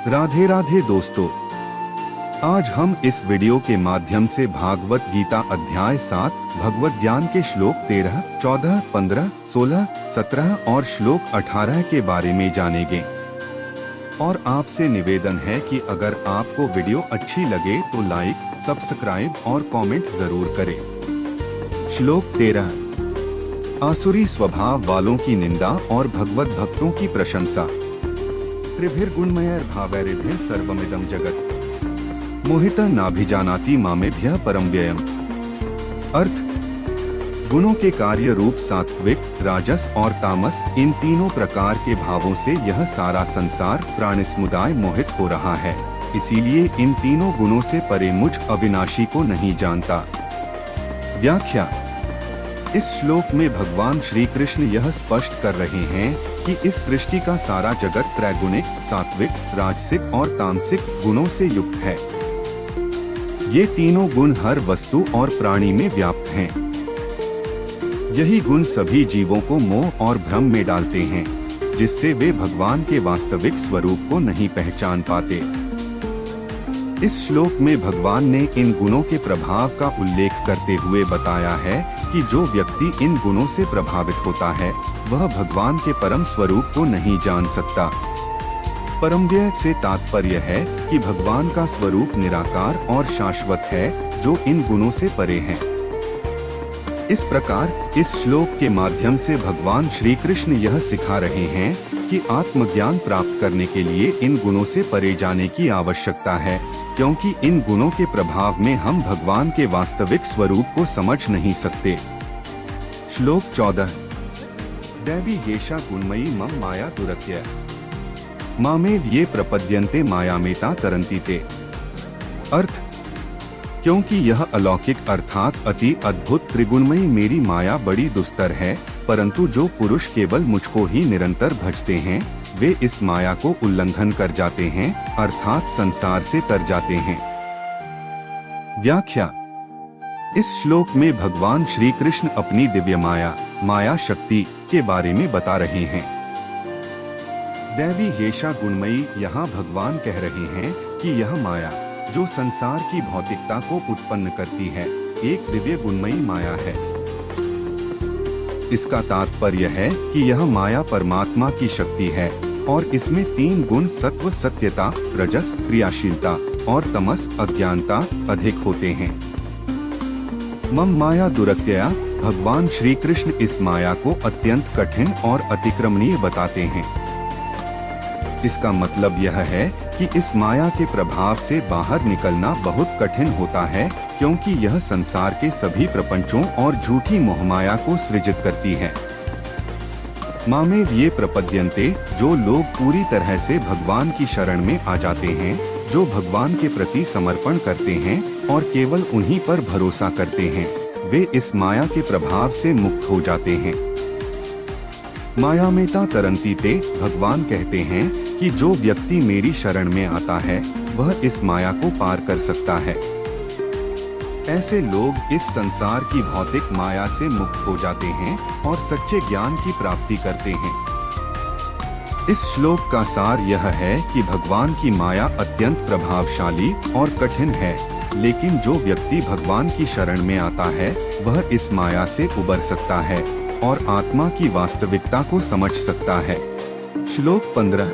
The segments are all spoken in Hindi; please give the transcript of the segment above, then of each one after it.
राधे राधे दोस्तों, आज हम इस वीडियो के माध्यम से भागवत गीता अध्याय 7 भगवत ज्ञान के श्लोक 13, 14, 15, 16, 17 और श्लोक 18 के बारे में जानेंगे। और आपसे निवेदन है कि अगर आपको वीडियो अच्छी लगे तो लाइक, सब्सक्राइब और कमेंट जरूर करें। श्लोक 13। आसुरी स्वभाव वालों की निंदा और भगवत भक्तों की प्रशंसा। त्रिभिर्गुणमयैर्भावैरिभ्यः सर्वमिदं जगत् मोहितः नाभिजानाति मामेभ्यः परं व्ययम्। अर्थ: गुणों के कार्य रूप सात्विक, राजस और तामस, इन तीनों प्रकार के भावों से यह सारा संसार प्राणी समुदाय मोहित हो रहा है। इसीलिए इन तीनों गुणों से परे मुझ अविनाशी को नहीं जानता। व्याख्या: इस श्लोक में भगवान श्री कृष्ण यह स्पष्ट कर रहे हैं कि इस सृष्टि का सारा जगत त्रैगुणिक, सात्विक, राजसिक और तामसिक गुणों से युक्त है। ये तीनों गुण हर वस्तु और प्राणी में व्याप्त हैं। यही गुण सभी जीवों को मोह और भ्रम में डालते हैं, जिससे वे भगवान के वास्तविक स्वरूप को नहीं पहचान पाते। इस श्लोक में भगवान ने इन गुणों के प्रभाव का उल्लेख करते हुए बताया है कि जो व्यक्ति इन गुणों से प्रभावित होता है वह भगवान के परम स्वरूप को नहीं जान सकता। परमव्यय से तात्पर्य है कि भगवान का स्वरूप निराकार और शाश्वत है, जो इन गुणों से परे है। इस प्रकार इस श्लोक के माध्यम से भगवान श्री कृष्ण यह सिखा रहे हैं कि आत्मज्ञान प्राप्त करने के लिए इन गुणों से परे जाने की आवश्यकता है, क्योंकि इन गुणों के प्रभाव में हम भगवान के वास्तविक स्वरूप को समझ नहीं सकते। श्लोक 14। दैवी येषा गुणमयी मम माया दुरत्य मामेव ये प्रपद्यन्ते मायामेता तरन्ति ते। अर्थ: क्योंकि यह अलौकिक अर्थात अति अद्भुत त्रिगुणमयी मेरी माया बड़ी दुस्तर है, परंतु जो पुरुष केवल मुझको ही निरंतर भजते हैं वे इस माया को उल्लंघन कर जाते हैं, अर्थात संसार से तर जाते हैं। व्याख्या: इस श्लोक में भगवान श्री कृष्ण अपनी दिव्य माया शक्ति के बारे में बता रहे हैं। दैवी येषा गुणमयी, यहाँ भगवान कह रहे हैं कि यह माया जो संसार की भौतिकता को उत्पन्न करती है, एक दिव्य गुणमयी माया है। इसका तात्पर्य है कि यह माया परमात्मा की शक्ति है और इसमें 3 गुण सत्व सत्यता, रजस क्रियाशीलता और तमस अज्ञानता अधिक होते हैं। मम माया दुरत्यया, भगवान श्री कृष्ण इस माया को अत्यंत कठिन और अतिक्रमणीय बताते हैं। इसका मतलब यह है कि इस माया के प्रभाव से बाहर निकलना बहुत कठिन होता है, क्योंकि यह संसार के सभी प्रपंचों और झूठी मोहमाया को सृजित करती है। मामेव ये प्रपद्यन्ते, जो लोग पूरी तरह से भगवान की शरण में आ जाते हैं, जो भगवान के प्रति समर्पण करते हैं और केवल उन्हीं पर भरोसा करते हैं, वे इस माया के प्रभाव से मुक्त हो जाते हैं। मायामेता तरन्ति ते, भगवान कहते हैं कि जो व्यक्ति मेरी शरण में आता है वह इस माया को पार कर सकता है। ऐसे लोग इस संसार की भौतिक माया से मुक्त हो जाते हैं और सच्चे ज्ञान की प्राप्ति करते हैं। इस श्लोक का सार यह है कि भगवान की माया अत्यंत प्रभावशाली और कठिन है, लेकिन जो व्यक्ति भगवान की शरण में आता है वह इस माया से उबर सकता है और आत्मा की वास्तविकता को समझ सकता है। श्लोक 15।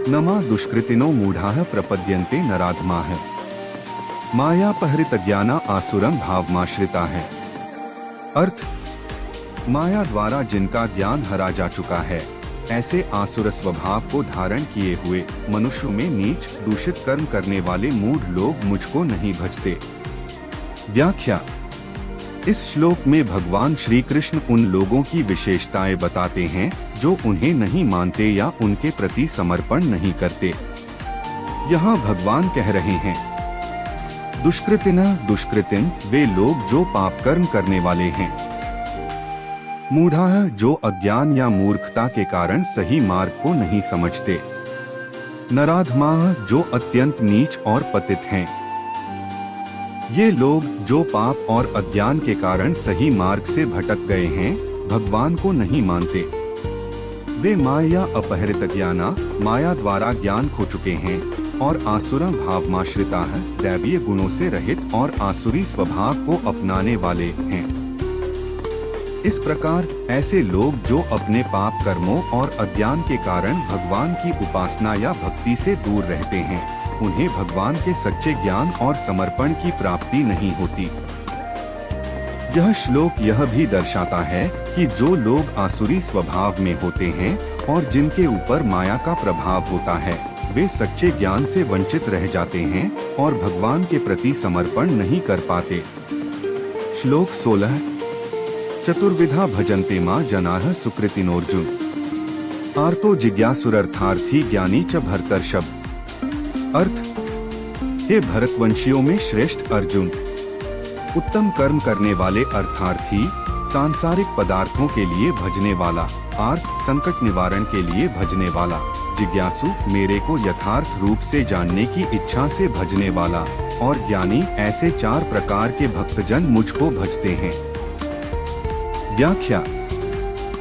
नमा दुष्कृतिनो मूढ़ाः प्रपद्यन्ते नराधमाः मायापहृत ज्ञाना आसुरं भावमाश्रिता है। अर्थ: माया द्वारा जिनका ज्ञान हरा जा चुका है, ऐसे आसुर स्वभाव को धारण किए हुए मनुष्यों में नीच दूषित कर्म करने वाले मूढ़ लोग मुझको नहीं भजते। व्याख्या: इस श्लोक में भगवान श्री कृष्ण उन लोगों की विशेषताएं बताते हैं जो उन्हें नहीं मानते या उनके प्रति समर्पण नहीं करते। यहाँ भगवान कह रहे हैं, दुष्कृतिनः दुष्कृतिन, वे लोग जो पाप कर्म करने वाले हैं। मूढ़ाः, जो अज्ञान या मूर्खता के कारण सही मार्ग को नहीं समझते। नराधमाः, जो अत्यंत नीच और पतित हैं। ये लोग जो पाप और अज्ञान के कारण सही मार्ग से भटक गए हैं, भगवान को नहीं मानते। वे माया अपहृत ज्ञाना, माया द्वारा ज्ञान खो चुके हैं और आसुरा भावमाश्रिता है, दैवीय गुणों से रहित और आसुरी स्वभाव को अपनाने वाले हैं। इस प्रकार ऐसे लोग जो अपने पाप कर्मों और अज्ञान के कारण भगवान की उपासना या भक्ति से दूर रहते हैं, उन्हें भगवान के सच्चे ज्ञान और समर्पण की प्राप्ति नहीं होती। यह श्लोक यह भी दर्शाता है कि जो लोग आसुरी स्वभाव में होते हैं और जिनके ऊपर माया का प्रभाव होता है, वे सच्चे ज्ञान से वंचित रह जाते हैं और भगवान के प्रति समर्पण नहीं कर पाते। श्लोक 16 चतुर्विधा भजन्ते मां जनाः सुकृतिनोर्जुन आर्तो जिज्ञासुरर्थार्थी ज्ञानी च भरतर्षभ। अर्थ, हे भरतवंशियों में श्रेष्ठ अर्जुन, उत्तम कर्म करने वाले अर्थार्थी, सांसारिक पदार्थों के लिए भजने वाला, आर्त संकट निवारण के लिए भजने वाला, जिज्ञासु मेरे को यथार्थ रूप से जानने की इच्छा से भजने वाला और ज्ञानी, ऐसे 4 प्रकार के भक्तजन मुझको भजते हैं। व्याख्या।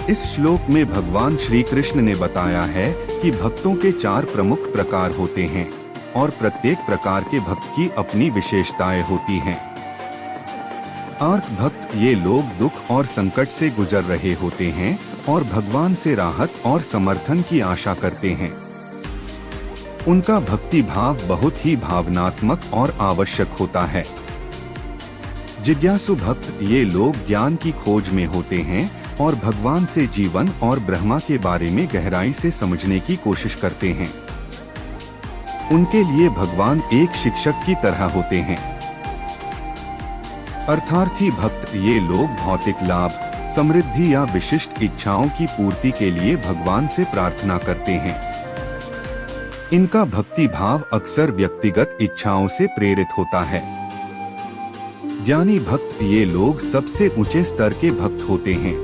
इस श्लोक में भगवान श्री कृष्ण ने बताया है कि भक्तों के 4 प्रमुख प्रकार होते हैं और प्रत्येक प्रकार के भक्त की अपनी विशेषताएं होती हैं। आर्त भक्त ये लोग दुख और संकट से गुजर रहे होते हैं और भगवान से राहत और समर्थन की आशा करते हैं। उनका भक्ति भाव बहुत ही भावनात्मक और आवश्यक होता है। जिज्ञासु भक्त ये लोग ज्ञान की खोज में होते हैं और भगवान से जीवन और ब्रह्मा के बारे में गहराई से समझने की कोशिश करते हैं। उनके लिए भगवान एक शिक्षक की तरह होते हैं। अर्थार्थी भक्त ये लोग भौतिक लाभ, समृद्धि या विशिष्ट इच्छाओं की पूर्ति के लिए भगवान से प्रार्थना करते हैं। इनका भक्ति भाव अक्सर व्यक्तिगत इच्छाओं से प्रेरित होता है। ज्ञानी भक्त ये लोग सबसे ऊंचे स्तर के भक्त होते हैं।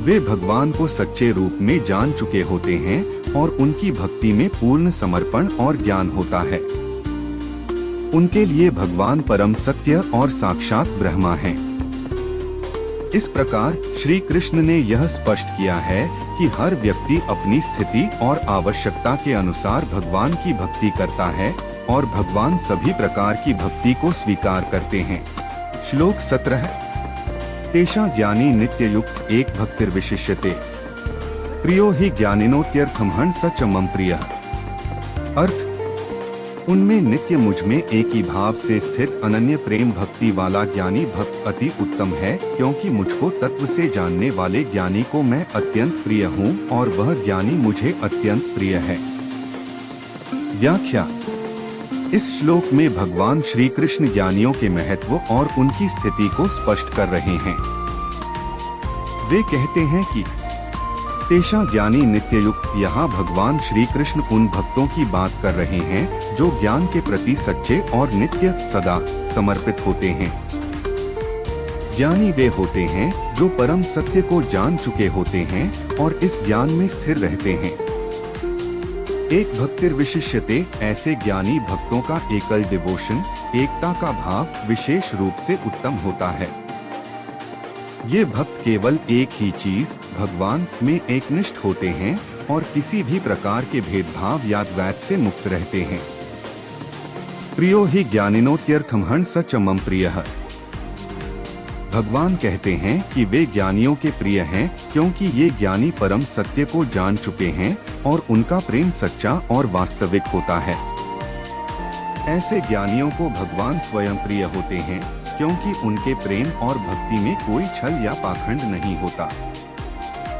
वे भगवान को सच्चे रूप में जान चुके होते हैं और उनकी भक्ति में पूर्ण समर्पण और ज्ञान होता है। उनके लिए भगवान परम सत्य और साक्षात ब्रह्मा हैं। इस प्रकार श्री कृष्ण ने यह स्पष्ट किया है कि हर व्यक्ति अपनी स्थिति और आवश्यकता के अनुसार भगवान की भक्ति करता है और भगवान सभी प्रकार की भक्ति को स्वीकार करते हैं। श्लोक 17 तेषा ज्ञानी नित्ययुक्त एक भक्तिर्विशिष्यते प्रियो हि ज्ञानिनोत्यर्थम हंस च मम प्रियः। अर्थ, उनमें नित्य मुझ में एक ही भाव से स्थित अनन्य प्रेम भक्ति वाला ज्ञानी भक्त अति उत्तम है, क्योंकि मुझको तत्व से जानने वाले ज्ञानी को मैं अत्यंत प्रिय हूँ और वह ज्ञानी मुझे अत्यंत प्रिय है। व्याख्या। इस श्लोक में भगवान श्री कृष्ण ज्ञानियों के महत्व और उनकी स्थिति को स्पष्ट कर रहे हैं। वे कहते हैं कि तेषा ज्ञानी नित्ययुक्त, यहाँ भगवान श्री कृष्ण उन भक्तों की बात कर रहे हैं जो ज्ञान के प्रति सच्चे और नित्य सदा समर्पित होते हैं। ज्ञानी वे होते हैं जो परम सत्य को जान चुके होते हैं और इस ज्ञान में स्थिर रहते हैं। एक भक्तिर्विशिष्यते, ऐसे ज्ञानी भक्तों का एकल डिवोशन, एकता का भाव विशेष रूप से उत्तम होता है। ये भक्त केवल एक ही चीज भगवान में एकनिष्ठ होते हैं और किसी भी प्रकार के भेदभाव या द्वैत से मुक्त रहते हैं। प्रियो हि ज्ञानिनोत्यर्थम हंस च मम प्रियः। भगवान कहते हैं कि वे ज्ञानियों के प्रिय हैं क्योंकि ये ज्ञानी परम सत्य को जान चुके हैं और उनका प्रेम सच्चा और वास्तविक होता है। ऐसे ज्ञानियों को भगवान स्वयं प्रिय होते हैं क्योंकि उनके प्रेम और भक्ति में कोई छल या पाखंड नहीं होता।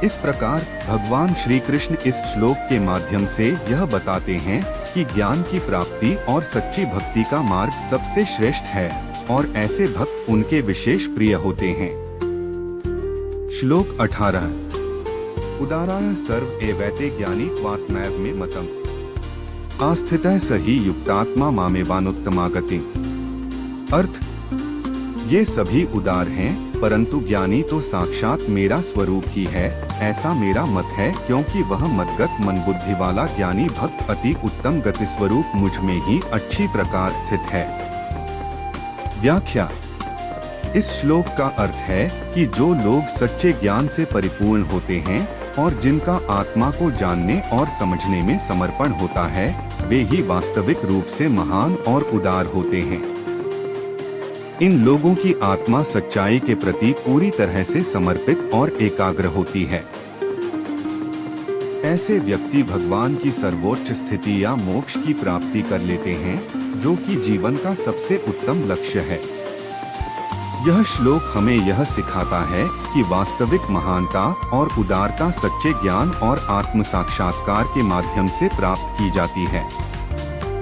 इस प्रकार भगवान श्री कृष्ण इस श्लोक के माध्यम से यह बताते हैं कि ज्ञान की प्राप्ति और सच्ची भक्ति का मार्ग सबसे श्रेष्ठ है और ऐसे भक्त उनके विशेष प्रिय होते हैं। श्लोक 18 उदाराः सर्व एवैते ज्ञानी त्वात्मैव मे मतम् आस्थितः स हि युक्तात्मा मामेवानुत्तमागतिम्। अर्थ, ये सभी उदार हैं परंतु ज्ञानी तो साक्षात मेरा स्वरूप ही है, ऐसा मेरा मत है, क्योंकि वह मतगत मन बुद्धि वाला ज्ञानी भक्त अति उत्तम गति स्वरूप मुझ में ही अच्छी प्रकार स्थित है। व्याख्या। इस श्लोक का अर्थ है कि जो लोग सच्चे ज्ञान से परिपूर्ण होते हैं और जिनका आत्मा को जानने और समझने में समर्पण होता है, वे ही वास्तविक रूप से महान और उदार होते हैं। इन लोगों की आत्मा सच्चाई के प्रति पूरी तरह से समर्पित और एकाग्र होती है। ऐसे व्यक्ति भगवान की सर्वोच्च स्थिति या मोक्ष की प्राप्ति कर लेते हैं, जो कि जीवन का सबसे उत्तम लक्ष्य है। यह श्लोक हमें यह सिखाता है कि वास्तविक महानता और उदारता सच्चे ज्ञान और आत्म साक्षात्कार के माध्यम से प्राप्त की जाती है।